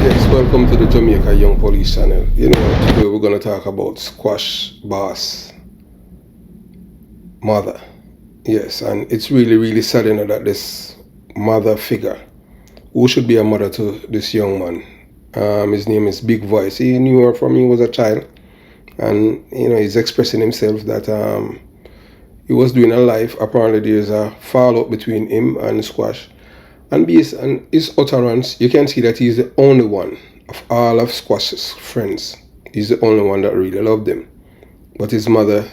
Yes, welcome to the Jamaica Young Police channel. Today we're going to talk about squash boss mother. Yes, and it's really sad that this mother figure, who should be a mother to this young man, his name is Big Voice. He knew her from he was a child, and he's expressing himself that he was doing a life. Apparently there's a fallout between him and Squash, and based on his utterance, you can see that he's the only one of all of Squash's friends. He's the only one that really loved him. But his mother,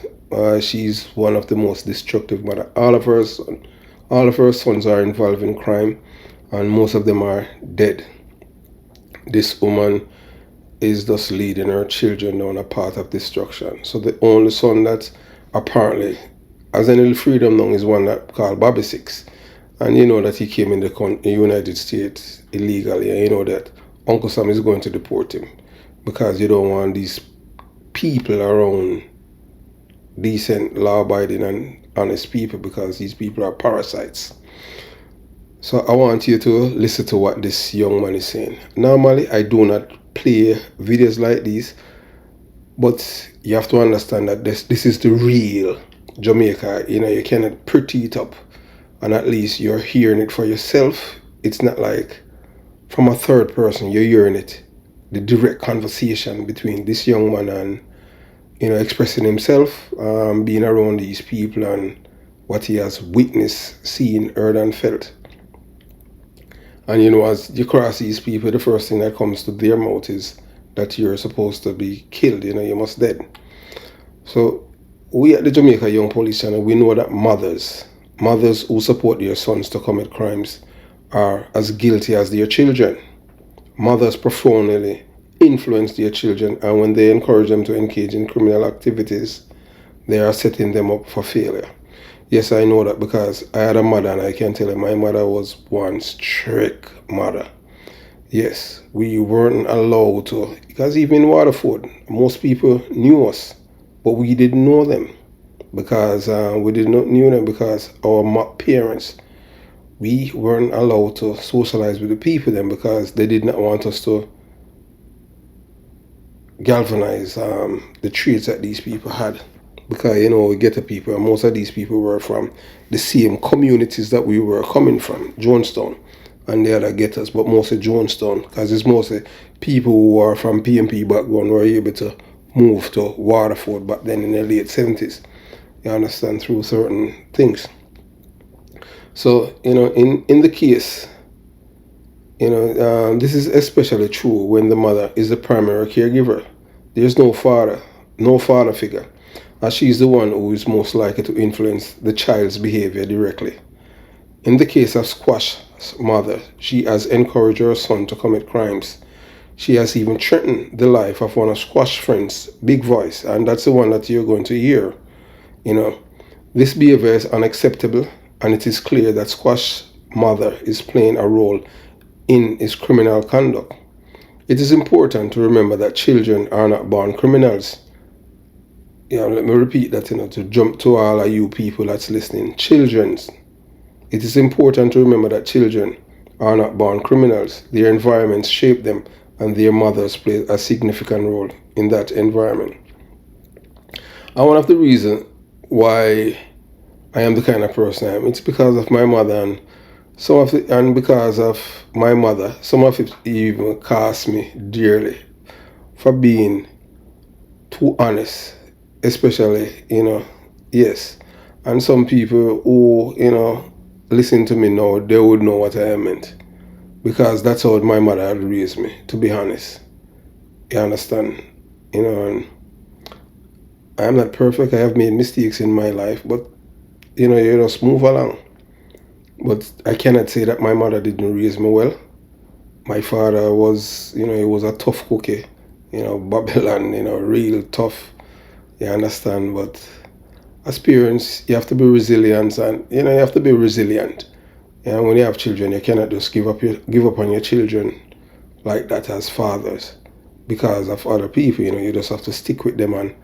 she's one of the most destructive mother. All of her sons are involved in crime, and most of them are dead. This woman is just leading her children down a path of destruction. So the only son that apparently has any freedom now is one that called Bobby Six. And you know that he came in the United States illegally, and you know that Uncle Sam is going to deport him because you don't want these people around decent, law-abiding and honest people, because these people are parasites. So I want you to listen to what this young man is saying. Normally, I do not play videos like these, but you have to understand that this is the real Jamaica. You cannot pretty it up, and at least you're hearing it for yourself. It's not like from a third person, you're hearing it. The direct conversation between this young man and, expressing himself, being around these people and what he has witnessed, seen, heard and felt. And as you cross these people, the first thing that comes to their mouth is that you're supposed to be killed, you must dead. So we at the Jamaica Young Police Channel, we know that mothers who support their sons to commit crimes are as guilty as their children. Mothers profoundly influence their children, and when they encourage them to engage in criminal activities, they are setting them up for failure. Yes, I know that because I had a mother, and I can tell you my mother was one strict mother. Yes, we weren't allowed to, because even in Waterford, most people knew us, but we didn't know them. Because we did not knew them because our parents, we weren't allowed to socialize with the people then, because they did not want us to galvanize the traits that these people had. Because we get the people, and most of these people were from the same communities that we were coming from, Jonestown and the other getters, but mostly Jonestown, because it's mostly people who are from PMP background were able to move to Waterford back then in the late 70s. You understand, through certain things. So, in the case, this is especially true when the mother is the primary caregiver. There's no father figure, as she's the one who is most likely to influence the child's behavior directly. In the case of Squash's mother, she has encouraged her son to commit crimes. She has even threatened the life of one of Squash's friends, Big Voice, and that's the one that you're going to hear. This behavior is unacceptable, and it is clear that Squash's mother is playing a role in his criminal conduct. It is important to remember that children are not born criminals. Let me repeat that, to jump to all of you people that's listening. It is important to remember that children are not born criminals. Their environments shape them, and their mothers play a significant role in that environment. And one of the reasons why I am the kind of person I am, it's because of my mother, and because of my mother, some of it even cost me dearly for being too honest, especially, yes. And some people who, listen to me now, they would know what I meant, because that's how my mother had raised me, to be honest. You understand? And I am not perfect. I have made mistakes in my life, but you just move along. But I cannot say that my mother didn't raise me well. My father was, he was a tough cookie, Babylon, real tough. You understand? But as parents, you have to be resilient, and you have to be resilient. And when you have children, you cannot just give up on your children like that as fathers because of other people. You just have to stick with them and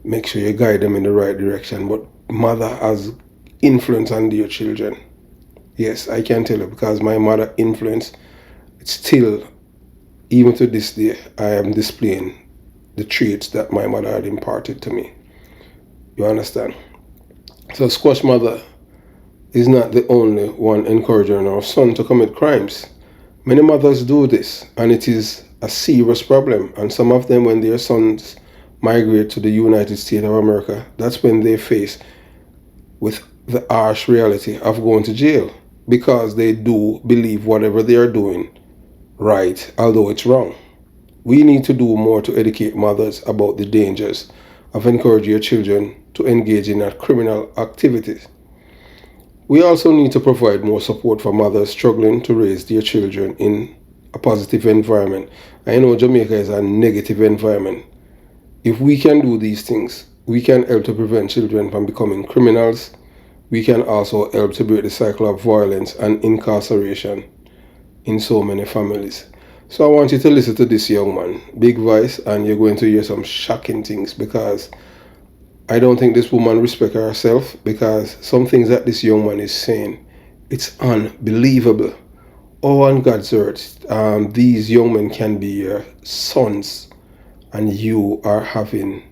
make sure you guide them in the right direction. But mother has influence on their children. Yes, I can tell you, because my mother influence, it's still even to this day, I am displaying the traits that my mother had imparted to me. You understand? So Squash mother is not the only one encouraging her son to commit crimes. Many mothers do this, and it is a serious problem. And some of them, when their sons migrate to the United States of America, that's when they face with the harsh reality of going to jail, because they do believe whatever they are doing right, although it's wrong. We need to do more to educate mothers about the dangers of encouraging your children to engage in criminal activities. We also need to provide more support for mothers struggling to raise their children in a positive environment. I know Jamaica is a negative environment. If we can do these things, we can help to prevent children from becoming criminals. We can also help to break the cycle of violence and incarceration in so many families. So I want you to listen to this young man, Big Voice, and you're going to hear some shocking things, because I don't think this woman respects herself, because some things that this young man is saying, it's unbelievable. Oh, on God's earth, these young men can be your sons, and you are having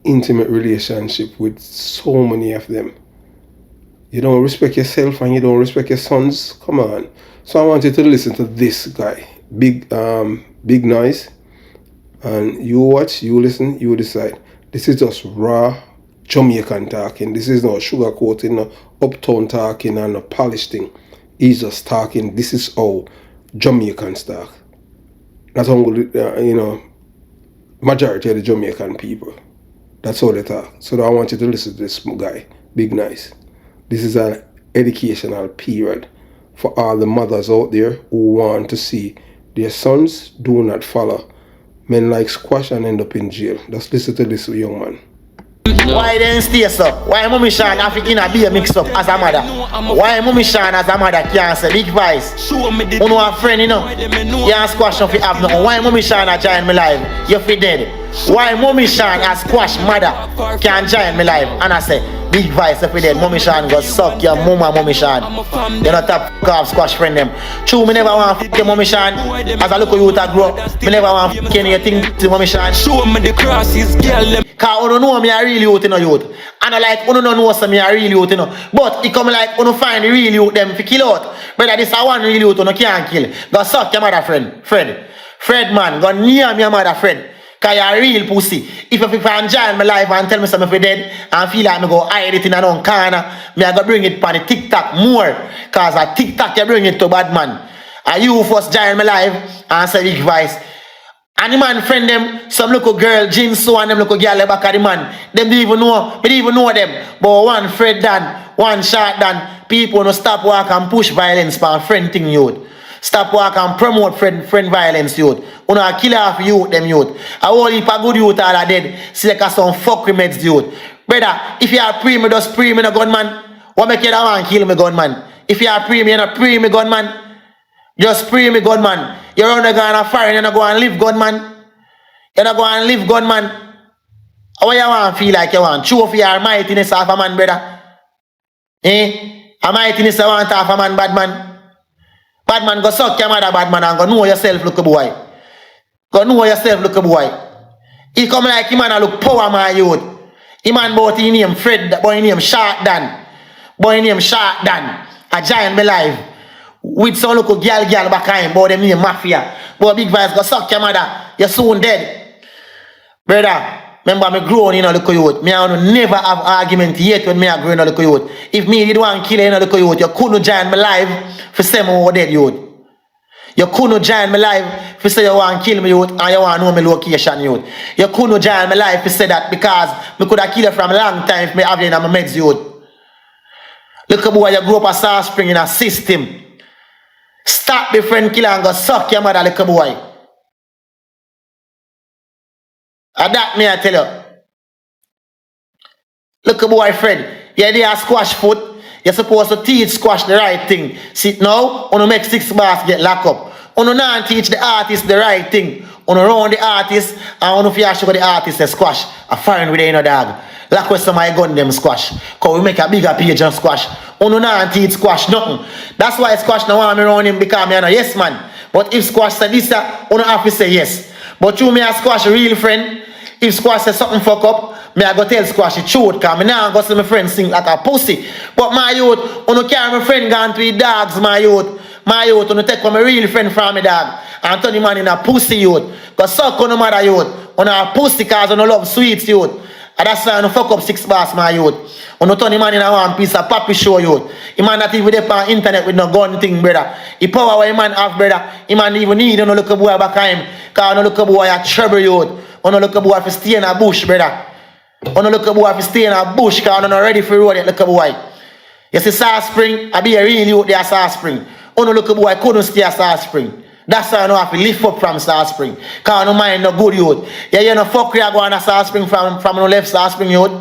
intimate relationship with so many of them. You don't respect yourself and you don't respect your sons. Come on. So I want you to listen to this guy, Big Noise, and you watch, you listen, you decide. This is just raw Jamaican talking. This is not sugarcoating, no uptown talking, and no polished thing. He's just talking. This is how Jamaicans talk. That's how, majority of the Jamaican people. That's how they talk. So I want you to listen to this guy, Big Nice. This is an educational period for all the mothers out there who want to see their sons do not follow men like Squash and end up in jail. Just listen to this young man. Why then stay so? Why Mommy Sean have to be a mix up as a mother? Why Mommy Sean as a mother can't say Big Voice? You know a friend, you know? You ask Squash if you have nothing. Why Mommy Sean a join me live? You feel dead. Why Mommy Sean as Squash mother can't join me live? And I say, Big Voice if you dead. Mommy Sean go suck your mama, Mommy Sean. You not tap off Squash friend them. True, me never want to f*** your Mommy Sean. As I look at you to grow, me never want to f*** anything to Mommy Sean. Show me the crosses, girl. Cause you don't know me a real youth, you know, youth. And I like, you don't know some me a real youth, you know. But it come like, you don't find the real youth them to kill out. Brother, this is one real youth you can't kill. Go suck your mother friend, Fred man, go near me your mother friend. Cause you're a real pussy. If you find join my life and tell me something if you're dead and feel like me go hide it in a down corner, me I go bring it on the TikTok more. Cause a TikTok you bring it to bad man. And you first join my life and say Big Voice. And the man friend them, some little girl, Jin So and them little girl back at the man. Them don't even know, me don't even know them. But one Fred done, one shot done. People no stop walk and push violence for a friend thing youth. Stop walk and promote friend violence youth. You know, kill off youth, them youth. A whole heap of good youth all are dead. See like some fuck meds youth. Brother, if you are pre me, just pre me no gunman. What make you want to kill me gunman? If you are pre me, you not pre me gunman. Just pre me gunman. You're on the gun and fire, you're not going to live gunman. You're not going to live gunman. How you want to feel like you want? Show for your mightiness of a man, brother. Eh? A mightiness you want of a man, bad man. Bad man, go suck your mother, bad man, and go know yourself, look a boy. Go know yourself, look a boy. He come like him and look power, my youth. He man both he name Fred, boy he name Shark Dan. Boy he name Shark Dan. A giant me live. With some local girl back him, boy them name Mafia. Boy Big Voice, go suck your mother. You're soon dead. Brother, remember me growing in a little youth. Me I never have argument yet when me I grow in a little youth. If me did want to kill in a little youth, you couldn't join me live for say me over dead youth. You couldn't join me live for say you want to kill me youth and you want to know me location youth. You couldn't join me live for say that because me could have killed you from a long time if me have you in my meds youth. Look at boy, you grew up a South Spring in a system. Stop the friend killer and go suck your mother, little boy. And that me I tell you. Look at boy Fred. Yeah, they are squash foot. You're supposed to teach squash the right thing. See now, on make 6 bars get locked up. On not teach the artist the right thing. On around the artist and on if you show the artist the squash. A foreign with a dog. Lock with some of my gun them squash. Cause we make a bigger page on squash. On not teach squash nothing. That's why squash no want me around him because me a yes man. But if Squash said this, you don't have to say yes. But you may Squash a real friend. If Squash says something fuck up, me I go tell Squash the truth, because me now go see my friend sing like a pussy. But my youth, you carry my friend gone to the dogs, my youth. My youth, you take my real friend from me dog and turn the man in a pussy youth. Because suck on the mother youth. On a pussy because you love sweets youth. And that's why you fuck up 6 bars, my youth. You turn the man in a one piece of papi show youth. He man not even there on internet with no gun thing, brother. He power what he man have, brother. He man even need you no look a boy back at him. Because you look a boy a trouble youth. You look a boy for stay in a bush, brother. You look a boy for stay in a bush because you're not ready for road yet, look a boy. You see South Spring, I be a real youth there South Spring. You look a boy couldn't stay at South Spring. That's why I know I have to lift up from South Spring. Because I don't mind no good youth. Yeah, you know fuck you go on a South Spring from no left South Spring youth.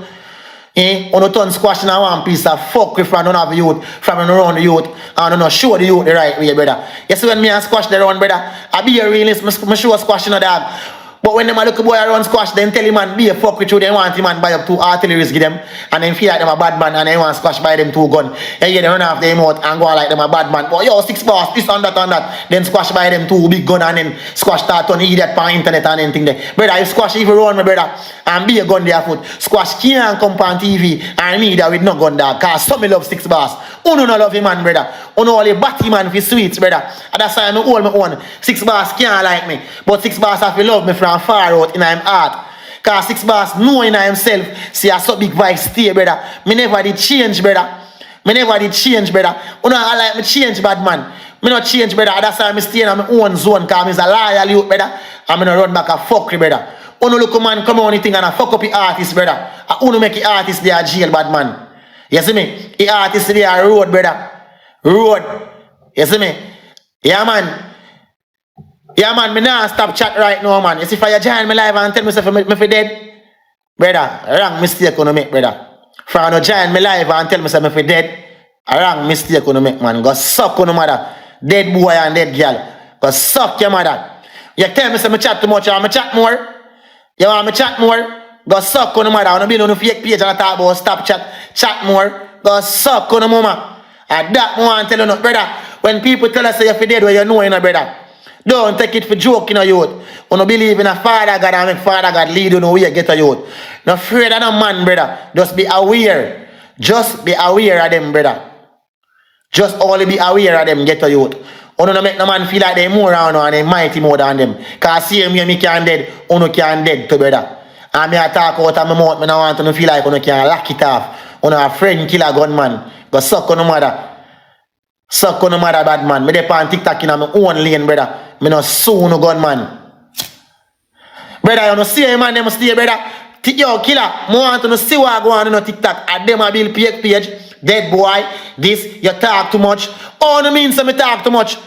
Eh? You turn Squash in one piece of fuck with from none of the youth, from around the youth, and you know show the youth the right way, brother. You see when me and Squash they run, brother, I be a realist, I show Squash in a dog. But when them a look a boy around Squash, then tell him man be a fuck with you, they want him man buy up 2 artilleries give them, and then feel like them a bad man, and then want Squash buy them 2 guns. And yeah, they run off them out and go on like them a bad man. But yo, 6 bars, this and that. Then Squash buy them 2 big gun, and then Squash start on idiot on internet and anything there. Brother, if Squash even run me, brother, and be a gun there foot, Squash can't come on TV and me that with no gun dog, cause some me love 6 bars. Uno no love him man, brother. Uno only batty man for sweets, brother. And that's why I hold my own. 6 bars can't like me. But 6 bars have to love me from far out in him heart. Cause 6 bars knowing himself, see I so big vibe stay, brother. Me never did change, brother. Me never did change, brother. Uno I like me change, bad man. Me not change, brother. That's why I stay in my own zone, cause I'm a loyal youth, brother. I'm gonna run back a fuckery, brother. Uno look a man come on anything and I fuck up the artist, brother. Uno make the artist there jail, bad man. You see me? The artist there road, brother. Road. You see me? Yeah, man. Yeah, man, me nah stop chat right now, man. You see, if I join me live and tell me if me dead, brother, wrong mistake you make, brother. If I no join me live and tell me if me dead, a wrong mistake you make, man. Go suck on the mother. Dead boy and dead girl. Go suck your mother. You tell me if me chat too much, you want me chat more? You want me chat more? Go suck on the mother. I want to be on the fake page and I talk about stop chat more. Go suck on the mama. And that one tell you no, brother. When people tell us say you're dead, well, you know, brother. Don't take it for joke, youth. You don't believe in a Father God and make Father God lead you know where you get a youth. Not afraid of no man, brother. Just be aware. Just be aware of them, brother. Just only be aware of them, get a youth. You don't make no man feel like they're more around and they're mighty more than them. Because see me can dead, you can dead too, brother. And me I talk out of my mouth, I don't want to feel like you can lock it off. You know a friend killer gunman. Go suck on the mother. Suck on the mother, bad man. Me dey on TikTok in my own lane, brother. Me no sue no gunman. Brother, you no see a man, them stay, brother. Yo, killer, I want to see what go on TikTok. At them a build page. Dead boy, this, you talk too much. Oh, no means me talk too much.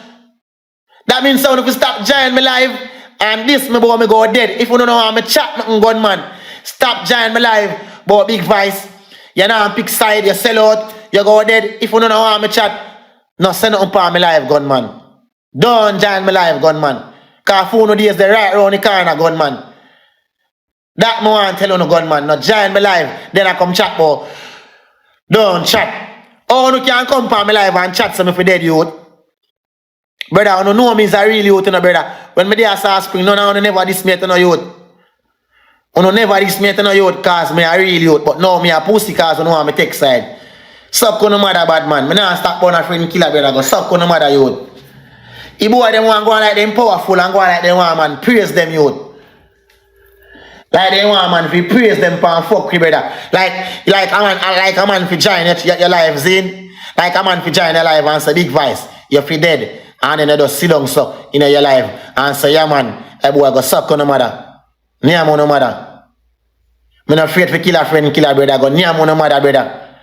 That means so if you stop joining me live, and this me boy me go dead. If you don't know how me chat, me gunman. Stop joining me live, but big voice. You know, pick side, you sell out, you go dead. If you don't know how me chat, no send nothing for me live, gunman. Don't join me live, gunman. Cause phone days the right around the corner, gunman. That me want tell you no gunman. No join me live, then I come chat, but don't chat. Oh, you can come for me live and chat some if you dead youth. Brother, you know me is a real youth, brother. When me there South Spring, no, never dismay to no youth. You never dismay to no youth cause me a real youth, but no, me a pussy cause you know I'm a tech side. Suck on the mother, bad man. Me nah stop on a friend killer, brother. Go suck on the mother, youth. If boy them want go like them powerful and go like them want, man, praise them, youth. Like they want, man, if you praise them for fuck you, brother. Like a man for join your life, Zin. Like a man for join your life and say big voice, you feel dead. And then you just sit down so in your life and say, yeah, man, that boy go suck on the mother. Near on the mother. Me not afraid to kill a friend, kill a brother. Go near on the mother, brother.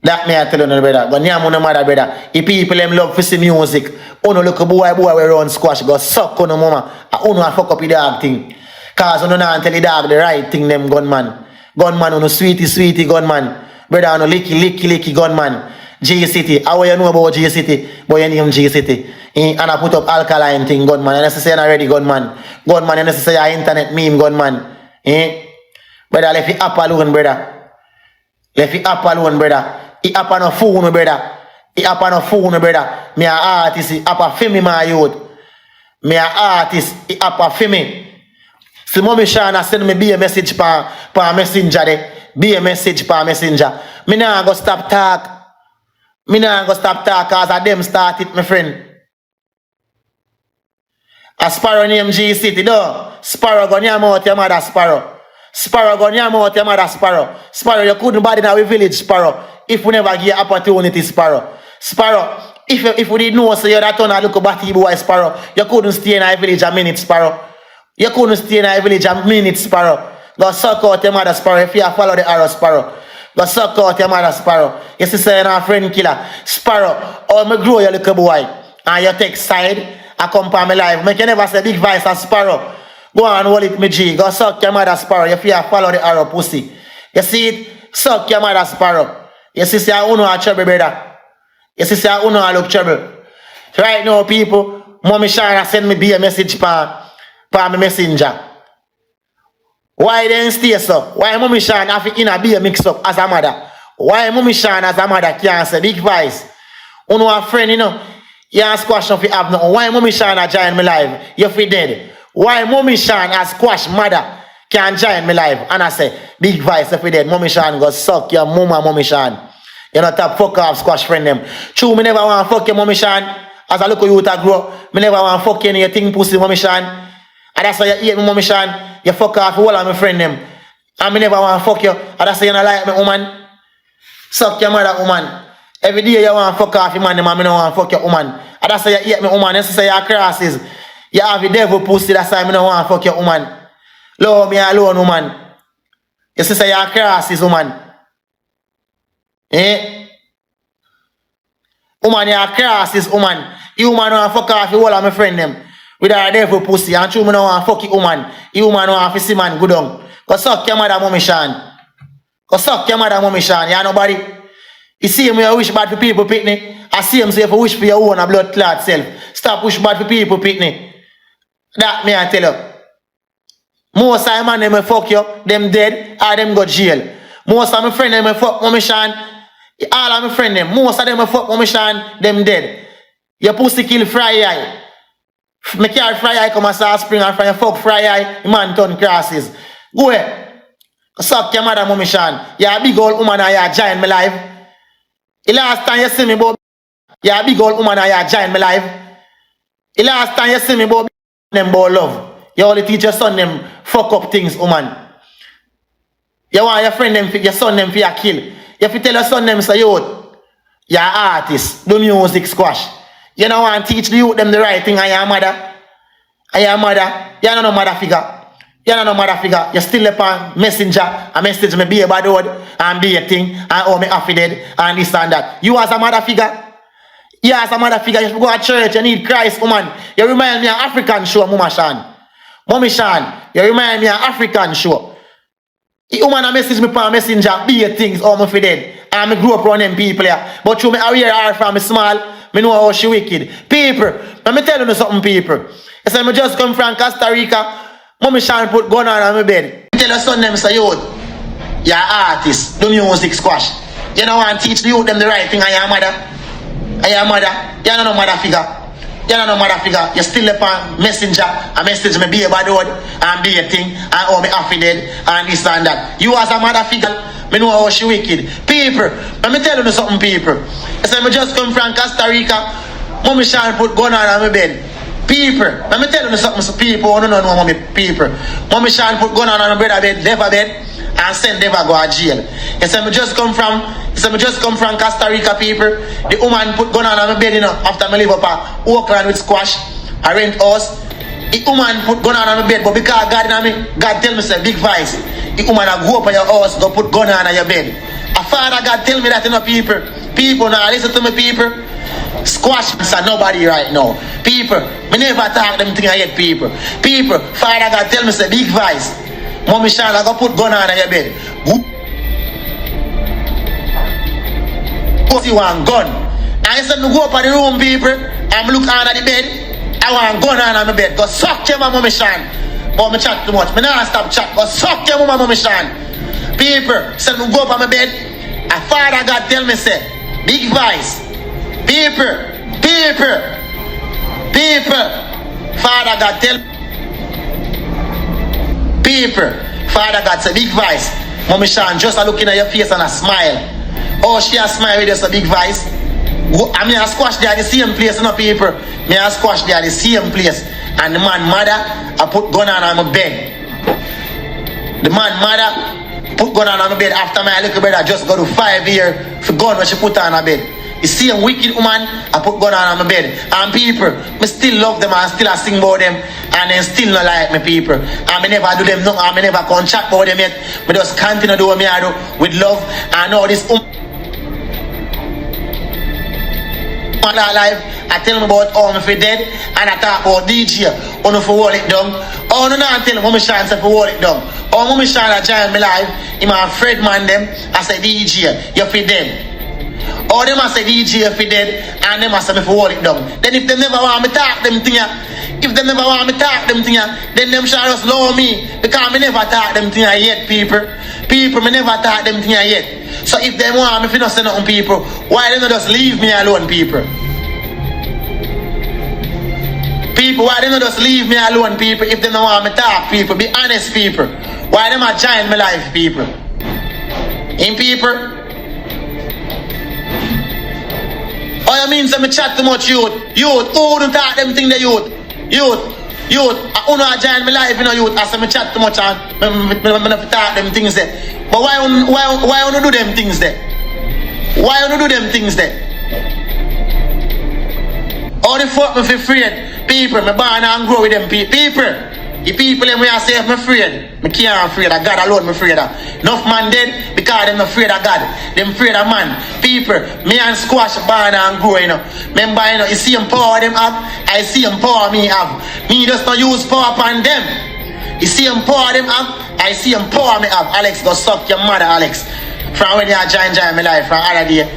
That me I tell you, brother. Go near on the mother, brother. If people them love to see music, uno look a boy we run squash, go suck on the mama. And uno fuck up the dog thing. Cause uno not tell the dog the right thing, them gunman. Gunman, uno sweetie gunman. Brother, uno licky gunman. G-City, how you know about G-City? Boy, you name G-City. And I put up alkaline thing, gunman. And I say already gunman. Gunman, and I say internet meme gunman. Brother, left it up alone, brother. Left it up alone, brother. It up on a phone, brother. It happen a phone, brother. Me a artist, it happen for me, my youth. Me a artist, it happen for me. See, mommy Shana send me be a message pa messenger there. Be a message pa messenger. Me nah go stop talk. Me nah go stop talk cause of them start it, my friend. A sparrow name G City, though. Sparrow go near out your mother sparrow. Sparrow go near out your mother sparrow. Sparrow, you couldn't bad in our village, Sparrow. If we never give opportunity, Sparrow. Sparrow, if we didn't know, so you're that turn and look about boy, Sparrow. You couldn't stay in our village a minute, Sparrow. You couldn't stay in our village a minute, Sparrow. Go suck out your mother, Sparrow. If you follow the arrow, Sparrow. Go suck out your mother, Sparrow. You see, saying our friend killer. Sparrow, oh, me grow your little boy. And you take side. I come for my life. Make you never say big voice as Sparrow. Go on, hold it, me G. Go suck your mother, Sparrow. If you follow the arrow, pussy. You see it? Suck your mother, Sparrow. You see, say, I don't know how trouble, brother. You see, say, I don't know how look trouble. Right now, people, Mommy Shana send me be a message for my messenger. Why then stay so? Why Mommy Shana have to be a mix-up as a mother? Why Mommy Shana as a mother can't say big voice? You know a friend, you know, you ask question if you have nothing. Why Mommy Shana join me live? You feel dead. Why Mommy Shana as squash mother can join me live? And I say, big voice if you dead. Mommy Shana go suck your mama, Mommy Shana. You know top fuck off squash friend them. True, me never want to fuck your Mommy Shana. As I look at you to grow, me never want to fuck you in your thing pussy, Mommy Shana. And that's why you hate me, Mommy Shana. You fuck off all of my friend them. And me never want to fuck you. And that's why you don't like me, woman. Suck your mother, woman. Every day you want to fuck off your man, and me don't want to fuck your woman. And that's why you hate me, woman. You say you're crosses. You have the devil pussy, that's why me don't want to fuck your woman. Love me alone, woman. You say you're crosses, woman. Eh? Woman, you're crosses, woman. You woman want to fuck off your whole of my friend them. With our devil pussy, and true me don't want to fuck your woman. You woman want to see man good on. Go suck your mother, Mommy Shana. Go suck your mother, Mommy Shana. You nobody. You see him, you wish bad for people, pitney. I see him say if you wish for your own a blood clot self. Stop wish bad for people, pitney. That me I tell you. Most of my man them fuck you, them dead, or them go jail. Most of my friend them fuck Mommy Shana. All of my friend them, most of them fuck Mommy Shana, them dead. Your pussy kill Fry Eye. Me carry Fry Eye come a South Spring and from your fuck Fry Eye, the man turn crosses. Go ahead. Suck your mother, Mommy Shana. You're a big old woman and you're giant me life. The last time you see me, Bob, you're a big old woman and you're giant me life. The last time you see me, Bob, them boy love. You only teach your son them fuck up things, woman. You want your friend them, your son them for your kill. You have to tell your son them, say, you're artist, do music squash. You don't want to teach the youth them the right thing and your mother. And your mother, you're not no mother figure. You're not no mother figure. You're still a messenger. A message me be a bad word and be a thing and oh me happy dead and this and that. You as a mother figure. You as a mother figure, you should go to church, you need Christ, woman. You remind me of African show, Mama Shan. Mommy Shan, you remind me of African show. The woman a message me for a messenger, be a things, oh me for dead. And I grew up around them people here. But you me aware her from me small. I know how she wicked. People, let me tell you something, people. I said, I just come from Costa Rica. Mommy Shan put gun on my bed. Tell your son them, say, you're artist, do music squash. You know, and teach the youth them the right thing, and your mother. And your mother, you're not no mother figure. You're not no mother figure. You're still a messenger. A message me be a bad word, and be a thing, and oh, me happy dead, and this and that. You as a mother figure, I know how she wicked. People, let me tell you something, people. I said, I just come from Costa Rica. Mommy Shan put gun on my bed. People, let me tell you something, so people, I don't know mommy, people. Mommy Shan put gun on my bed, never bed, and send never go to jail. I said, I just come from Costa Rica, people. The woman put gun on my bed, you know, after I live up a Oakland with squash, I rent house. The woman put gun on my bed, but because God in me, God tell me, say, big voice. The woman a go up on your house, go put gun on your bed. A father God tell me that, you know, people. People now, listen to me, people. Squash are nobody right now. People, me never talk them thing I hate people. People, father God tell me, say, big voice. Mommy Shana go put gun on your bed. Go see one gun. And I said, me go up on the room, people, and me look under the bed. I want gun on my bed. Go suck your mama, Mommy Shana. But me chat too much. Me not stop chat. Go suck your mama, Mommy Shana. People, said me go up on my bed. A father God tell me, say, big voice. People. Father God tell people. Father God say big voice. Mommy Sean just a looking at your face and a smile. Oh, she a smile with just a big voice. I mean, I squash there at the same place, no people. Me I squash there at the same place. And the man mother, I put gun on my bed. The man mother put gun on my bed after my little brother just go to 5 years for gun when she put on her bed. The same wicked woman, I put gun on my bed. And people, me still love them and still I sing about them. And then still not like me people. And me never do them nothing, and me never come chat about them yet. Me just continue to do what me I do with love. And all this alive, I tell them about how me for dead, and I talk about DJ, how me for hold it down. Oh no, I tell them Mommy Sean say for hold it down. Oh Mommy Sean a join me live, him a Fred man them, I say DJ, you for dead. Or them I say DJ for dead, and them I say me for hold it down. Then if they never want me talk them thing, then them shall just love me, because me never talk them thing yet, people. People, me never talk them thing yet. So if they want me, if you not say nothing, people, why they not just leave me alone, people? People, why they not just leave me alone, people, if they don't want me talk, people? Be honest, people. Why they not join my life, people? In people? Oh, you mean say me chat too much, youth? Youth, who don't talk them thing, the youth? Youth, I don't know join my life, you know, youth. I say me chat too much and me not talk them things there. But why you do them things there? Why you do them things there? All the fuck me feel afraid. People, me born and grow with them people. The people them we are say if me afraid. Me can't afraid of God alone, me afraid of. Enough man dead because them afraid of God. Them afraid of man. People, me and Squash born and grow, you know. Remember, you know, you see them power them have, I see them power me have. Me just not use power upon them. You see them power them have, I see them power me have. Alex, go suck your mother, Alex. From when you are join my life, from other day,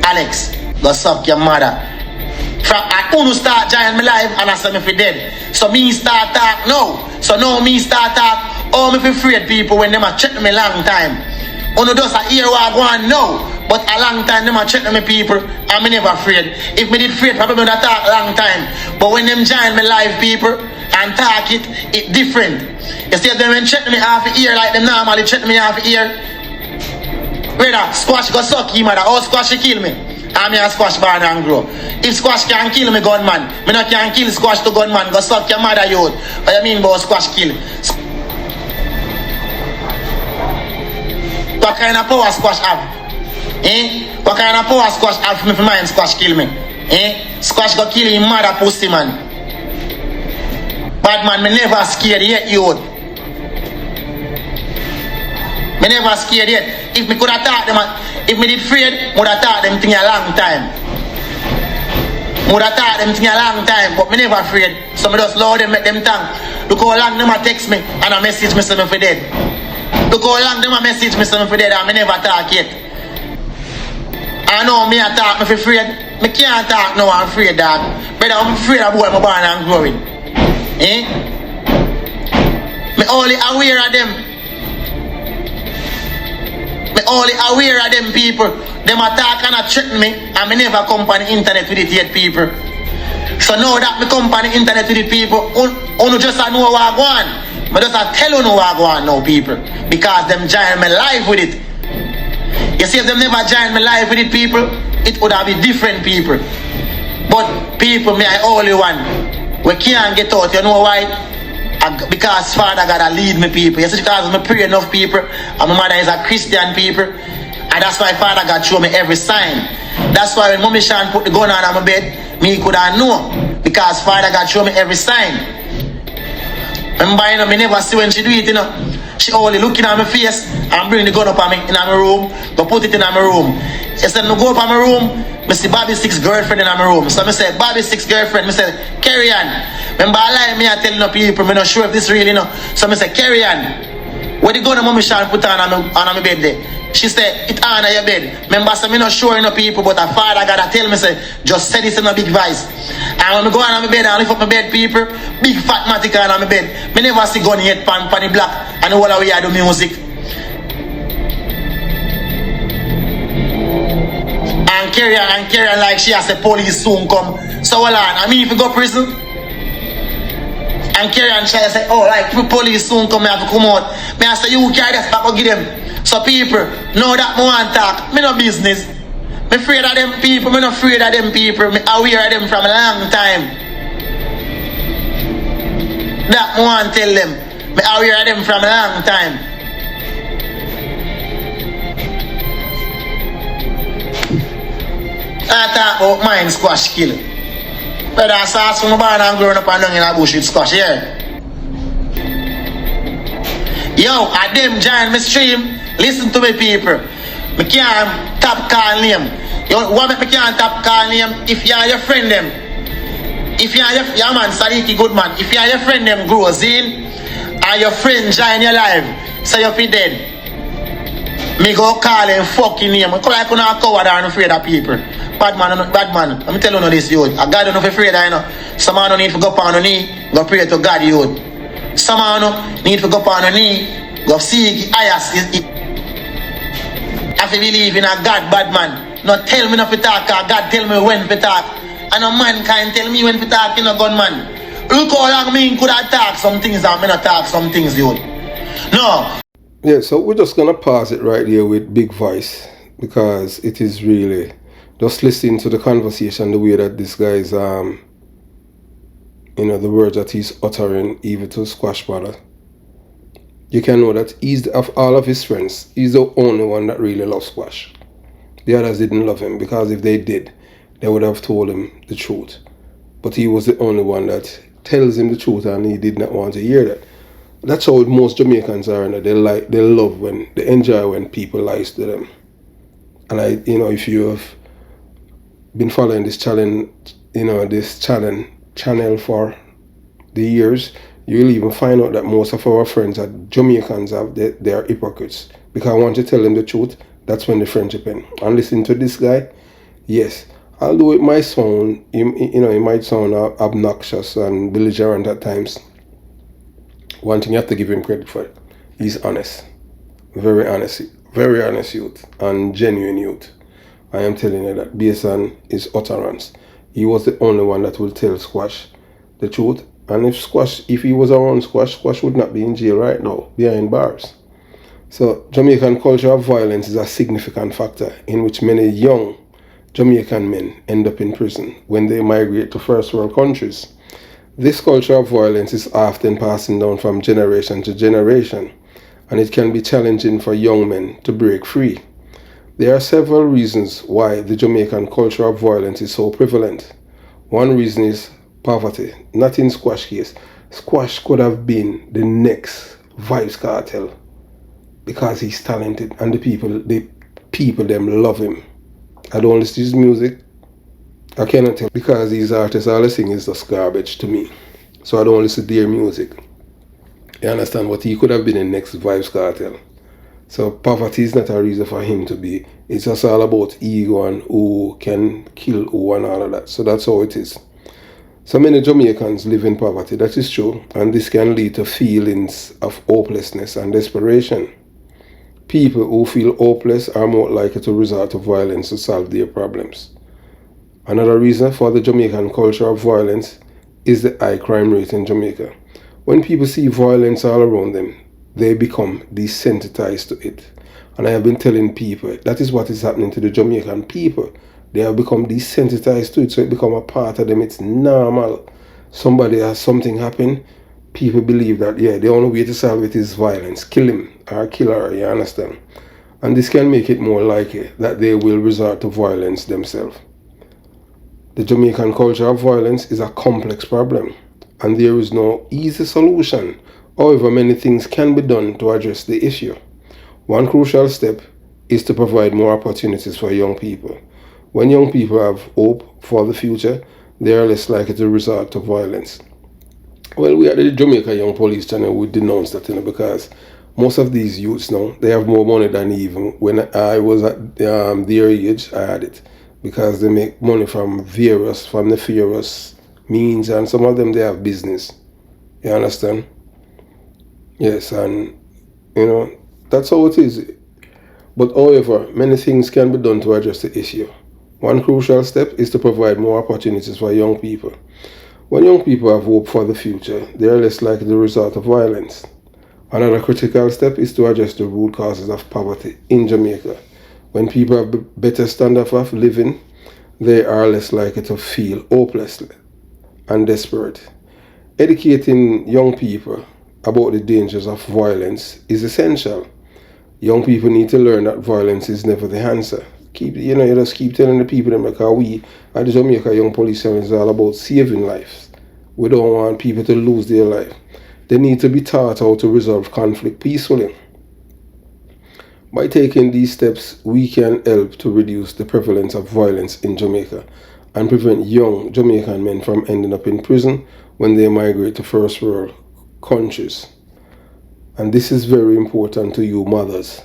Alex, go suck your mother. From I only start join my life and I say me for dead. So me start talk now. So now me start talk. Oh, me for afraid people when them a check me long time. Only just a hear what I go on now. But a long time them a check me people and me never afraid. If me did afraid, probably not talk long time. But when them join my life people and talk it different. You see them when check me half a ear like them normally check me half a ear. Brother, Squash go suck him mother. Oh, Squash kill me. I'm a Squash born and grow. If Squash can kill me gunman, me not can kill Squash to gunman. Go suck your mother youth. What you mean about Squash kill? What kind of power Squash have? What kind of power Squash have for me for mine Squash kill me? Squash go kill him mother pussy man. Bad man, me never scared yet youth. Me never scared yet. If me could have taught them, if me did afraid, would have taught them thing a long time. Would have taught them thing a long time, but me never afraid. So me just load them, make them thank. Look how long them a text me and a message me say me for dead. Look how long them a message me say me for dead and me never talk yet. I know me a talk me for afraid. Me can't talk now, I'm afraid dog. Brother, I'm afraid of boy my born and growing. Me only aware of them. Me only aware of them people. Them attack and threaten me and me never come on the internet with it yet people. So now that me come on the internet with it people, you just know what I go on. Me just tell you what I go on now people. Because them join me live with it. You see if them never join me live with it people, it would have been different people. But people, me I only one. We can't get out, you know why? Because Father God lead me people. You see, because I pray enough people and my mother is a Christian people. And that's why Father God show me every sign. That's why when Mommy Sean put the gun on my bed, me could have known. Because Father God show me every sign. Remember, you know, me never see when she do it, you know. She only looking at my face and bring the gun up on me in my room, go put it in my room. She said, no go up in my room. I see Bobby's 6 girlfriend in my room. So I said, Bobby's 6 girlfriend. I said, carry on. Remember, I lie me and telling no people, I'm not sure if this really, you know. So I said, carry on. What the gun Mommy Sean put on my bed there? She said, it on your bed. Remember, so I'm not sure you know people, but a father got to tell me, say, just say this in a big voice. And when I go on my bed and lift up my bed, people, big fat matic on my bed. Me never see gun yet pan the block and all the way I do music. And carry on like she has the police soon come. So hold on, I mean if you go prison and carry on try to say, oh like police soon come, I have to come out. Me I say you carry this back and give them. So people know that me want talk. Me no business. Me afraid of them people, me not afraid of them people. Me aware of them from a long time. That me want tell them. Me aware of them from a long time. I talk about mine squash kill. But I saw some born and growing up and down in a bush with squash here. Yo, at them join me stream, listen to me people. Me can't tap call name. Yo, what make me can't tap call name? If you are your friend them. If you are your man, Sadiki good man. If you are your friend them grows in and your friend join your life, say you be dead. Me go call him fucking name. I call like I'm a coward and afraid of people. Bad man. Let me tell you this, youth. A God don't afraid of you know. Some man don't need to go up on your knee, go pray to God, youth. Some man need to go up on your knee, go seek highest. If you believe in a God, bad man, not tell me not to talk, God tell me when to talk. And a man can't tell me when to talk, you know, gunman. Look how long me could have talk some things and me not talk some things, youth. No. Yeah, so we're just gonna pause it right here with Big Voice because it is really just listening to the conversation, the way that this guy is, the words that he's uttering, even to Squash Brother. You can know that of all of his friends, he's the only one that really loves Squash. The others didn't love him because if they did, they would have told him the truth. But he was the only one that tells him the truth, and he did not want to hear that. That's how most Jamaicans are. They enjoy when people lie to them. And if you have been following this channel, channel for the years, you'll even find out that most of our friends that Jamaicans have, they are hypocrites. Because I want to tell them the truth, that's when the friendship ends. And listen to this guy, yes, although it might sound, it might sound obnoxious and belligerent at times. One thing you have to give him credit for, he's honest. Very honest youth and genuine youth. I am telling you that based on his utterance, he was the only one that will tell Squash the truth. And if he was around Squash would not be in jail right now, behind bars. So Jamaican culture of violence is a significant factor in which many young Jamaican men end up in prison when they migrate to first world countries. This culture of violence is often passing down from generation to generation, and it can be challenging for young men to break free. There are several reasons why the Jamaican culture of violence is so prevalent. One reason is poverty. Not in Squash case. Squash could have been the next Vibes Cartel because he's talented and the people them love him. I don't listen to his music. I cannot tell because these artists all they sing is just garbage to me. So I don't listen to their music. You understand? But he could have been the next Vibes Cartel. So poverty is not a reason for him to be. It's just all about ego and who can kill who and all of that. So that's how it is. So many Jamaicans live in poverty, that is true, and this can lead to feelings of hopelessness and desperation. People who feel hopeless are more likely to resort to violence to solve their problems. Another reason for the Jamaican culture of violence is the high crime rate in Jamaica. When people see violence all around them, they become desensitized to it. And I have been telling people that is what is happening to the Jamaican people. They have become desensitized to it, so it become a part of them. It's normal. Somebody has something happen, people believe that, the only way to solve it is violence. Kill him or kill her, you understand? And this can make it more likely that they will resort to violence themselves. The Jamaican culture of violence is a complex problem, and there is no easy solution. However, many things can be done to address the issue. One crucial step is to provide more opportunities for young people. When young people have hope for the future, they are less likely to resort to violence. Well, we at the Jamaica Young Police Channel, we denounce that, because most of these youths now, they have more money than even when I was at their age, I had it. Because they make money from nefarious means, and some of them, they have business. You understand? Yes, and, that's how it is. But however, many things can be done to address the issue. One crucial step is to provide more opportunities for young people. When young people have hope for the future, they are less likely to resort to violence. Another critical step is to address the root causes of poverty in Jamaica. When people have a better standard of living, they are less likely to feel hopeless and desperate. Educating young people about the dangers of violence is essential. Young people need to learn that violence is never the answer. You just keep telling the people that because we at the Jamaica Young Police Service is all about saving lives. We don't want people to lose their life. They need to be taught how to resolve conflict peacefully. By taking these steps, we can help to reduce the prevalence of violence in Jamaica and prevent young Jamaican men from ending up in prison when they migrate to first world countries. And this is very important to you mothers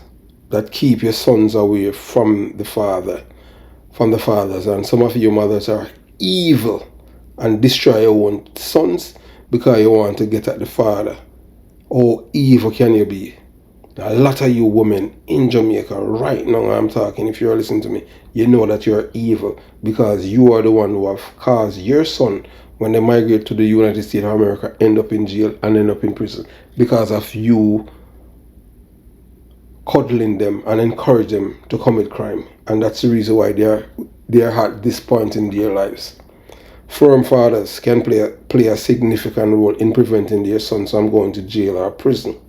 that keep your sons away from the fathers. And some of you mothers are evil and destroy your own sons because you want to get at the father. How evil can you be? A lot of you women in Jamaica right now, I'm talking, if you're listening to me, you know that you're evil because you are the one who have caused your son, when they migrate to the United States of America, end up in jail and end up in prison because of you cuddling them and encourage them to commit crime. And that's the reason why they are at this point in their lives. Firm fathers can play a significant role in preventing their sons from going to jail or prison.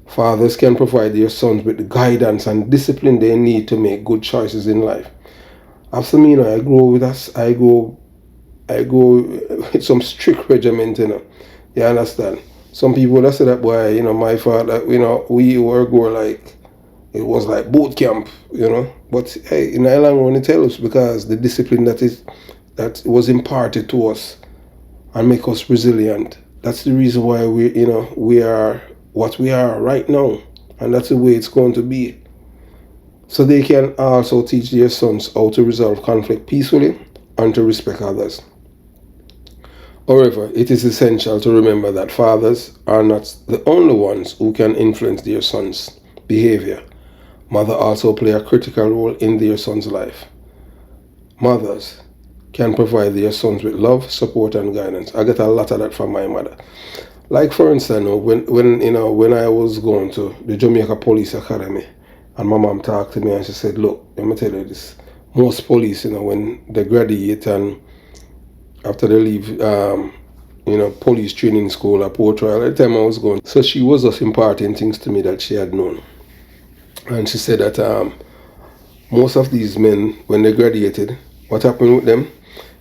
Fathers can provide their sons with the guidance and discipline they need to make good choices in life. After me, I go with some strict regiment, You understand? Some people that say that, boy, my father, we were going like, it was like boot camp, But hey, in the long run, it tells us because the discipline that was imparted to us and make us resilient. That's the reason why we are what we are right now, and that's the way it's going to be. So they can also teach their sons how to resolve conflict peacefully and to respect others. However, it is essential to remember that fathers are not the only ones who can influence their sons' behavior. Mothers also play a critical role in their son's life. Mothers can provide their sons with love, support, and guidance. I get a lot of that from my mother. Like for instance, when I was going to the Jamaica Police Academy, and my mom talked to me and she said, "Look, let me tell you this. Most police, when they graduate and after they leave, police training school or port trial, at the time I was going." So she was just imparting things to me that she had known, and she said that most of these men, when they graduated, what happened with them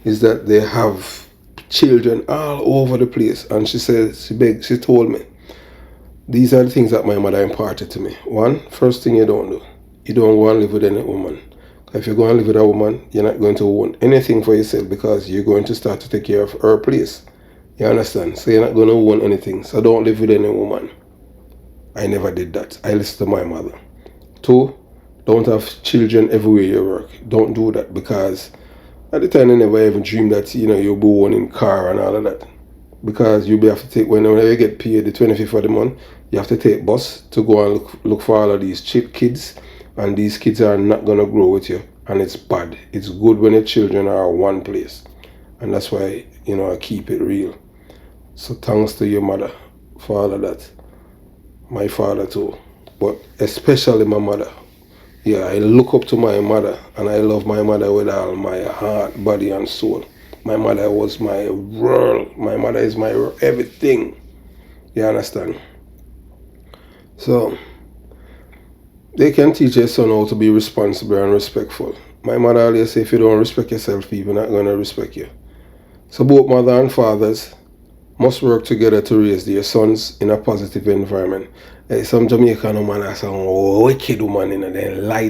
is that they have children all over the place. And she said, she told me, these are the things that my mother imparted to me. One, first thing you don't do, you don't go and live with any woman. If you go and live with a woman, you're not going to own anything for yourself because you're going to start to take care of her place. You understand? So you're not going to own anything. So don't live with any woman. I never did that. I listened to my mother. Two, don't have children everywhere you work. Don't do that because at the time I never even dreamed that you'll be owning car and all of that. Because you'll have to take, whenever you get paid the 25th of the month, you have to take bus to go and look for all of these cheap kids, and these kids are not going to grow with you, and it's bad. It's good when your children are one place, and that's why I keep it real. So thanks to your mother for all of that. My father too, but especially my mother. Yeah, I look up to my mother, and I love my mother with all my heart, body, and soul. My mother was my world. My mother is my everything. You understand? So, they can teach their son how to be responsible and respectful. My mother always say, if you don't respect yourself, people are not going to respect you. So both mother and fathers must work together to raise their sons in a positive environment. Some Jamaican woman are some wicked woman, they lie.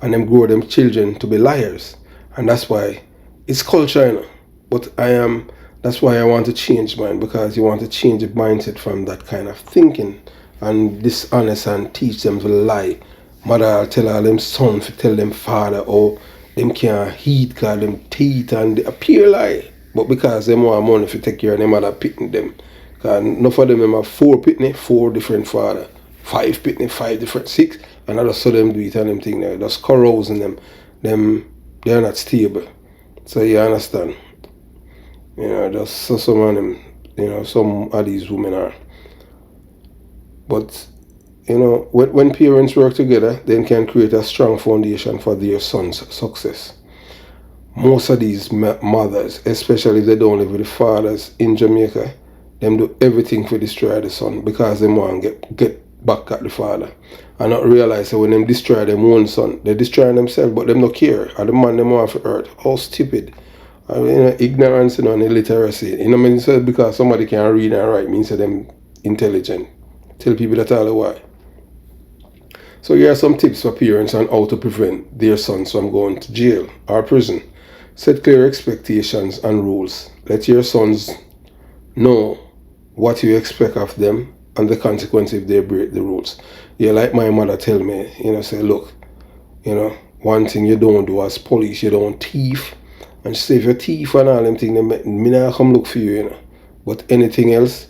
And them grow them children to be liars. And that's why it's culture, But that's why I want to change mine, because you want to change the mindset from that kind of thinking and dishonest and teach them to lie. Mother will tell all them sons to tell them father, oh, them can't eat because them teeth and they appear lie. But because they want money to take care of them mother pitting them. Because enough of them have 4 pitney, 4 different father. 5 pitney, 5 different, 6. And I just saw them do it and them thing there, just carousing them they're not stable. So you understand. You know, just so some of them, you know, some of these women are. But you know, when parents work together, they can create a strong foundation for their son's success. Most of these mothers, especially if they don't live with the fathers in Jamaica, them do everything to destroy the son because they want to get back at the father. And not realize that when them destroy them own son, they're destroying themselves, but them not care. And the man them want to hurt. How stupid. I mean, you know, ignorance, you know, and illiteracy. You know what I mean? So because somebody can read and write means that them intelligent. Tell people that all the while. So here are some tips for parents on how to prevent their sons from going to jail or prison. Set clear expectations and rules. Let your sons know what you expect of them and the consequence if they break the rules. Yeah, like my mother tell me, you know, say, look, you know, one thing you don't do as police, you don't thief. And she say, if you thief and all them things, then me not come look for you, you know. But anything else,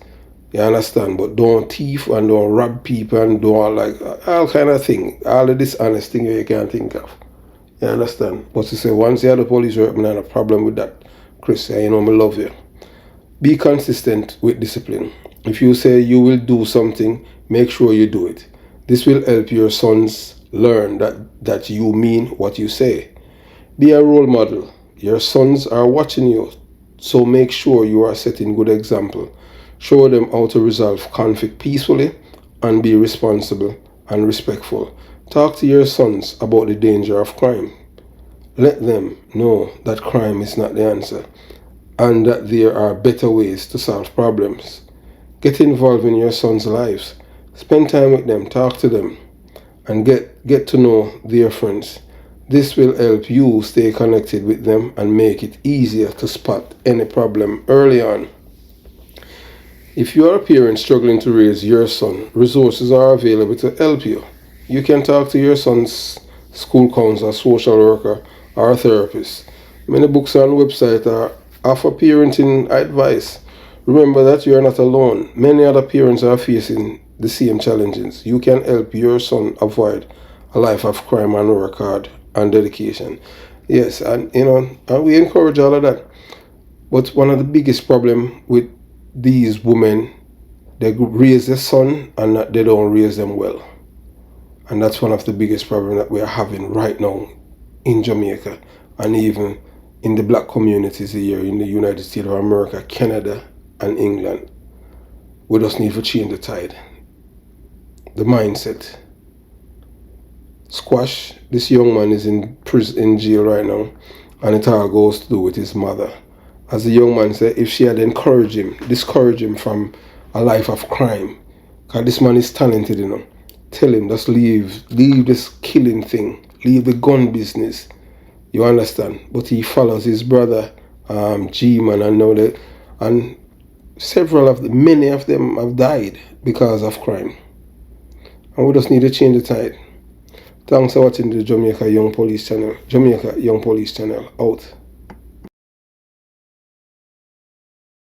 you understand, but don't thief and don't rob people and don't like all kind of thing, all the dishonest thing you can't think of. You understand? But she say, once you have the police work, I have a problem with that, Chris, you know, I love you. Be consistent with discipline. If you say you will do something, make sure you do it. This will help your sons learn that you mean what you say. Be a role model. Your sons are watching you, so make sure you are setting good example. Show them how to resolve conflict peacefully and be responsible and respectful. Talk to your sons about the danger of crime. Let them know that crime is not the answer and that there are better ways to solve problems. Get involved in your sons' lives. Spend time with them, talk to them, and get to know their friends. This will help you stay connected with them and make it easier to spot any problem early on. If you are a parent struggling to raise your son, resources are available to help you. You can talk to your son's school counselor, social worker, or a therapist. Many books on the website offer parenting advice. Remember that you are not alone. Many other parents are facing the same challenges. You can help your son avoid a life of crime and work hard and dedication. Yes, and you know, and we encourage all of that. But one of the biggest problem with these women, they raise their son and they don't raise them well. And that's one of the biggest problems that we are having right now in Jamaica and even in the black communities here in the United States of America, Canada, and England. We just need to change the tide. The mindset. Squash, this young man is in prison, in jail right now, and it all goes to do with his mother. As the young man said, if she had encouraged him, discouraged him from a life of crime, because this man is talented, you know, tell him, just leave this killing thing, leave the gun business, you understand? But he follows his brother, G-Man, and know that, and many of them have died because of crime. And we just need to change the tide. Thanks for watching the Jamaica Young Police channel. Out.